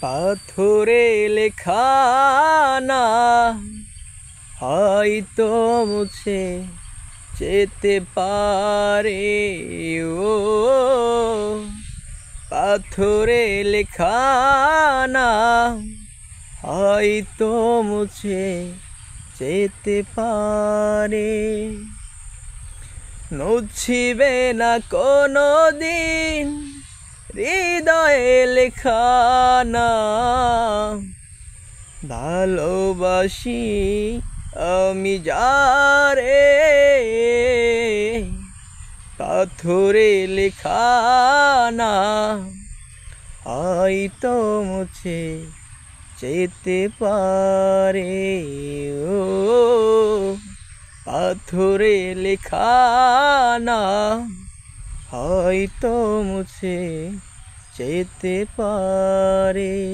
পাথরে লেখা নাম হয়তো মুছে যেতে পারে। ও পাথরে লেখা নাম হয়তো মুছে যেতে পারে। মুছিবে না কোনো দিন হৃদয়ে লেখা নাম। ভালোবাসি আমি যারে, পাথরে লেখা নাম হয়তো মুছে যেতে পারে। ও পাথরে লেখা নাম হয়তো মুছে যেতে পারে।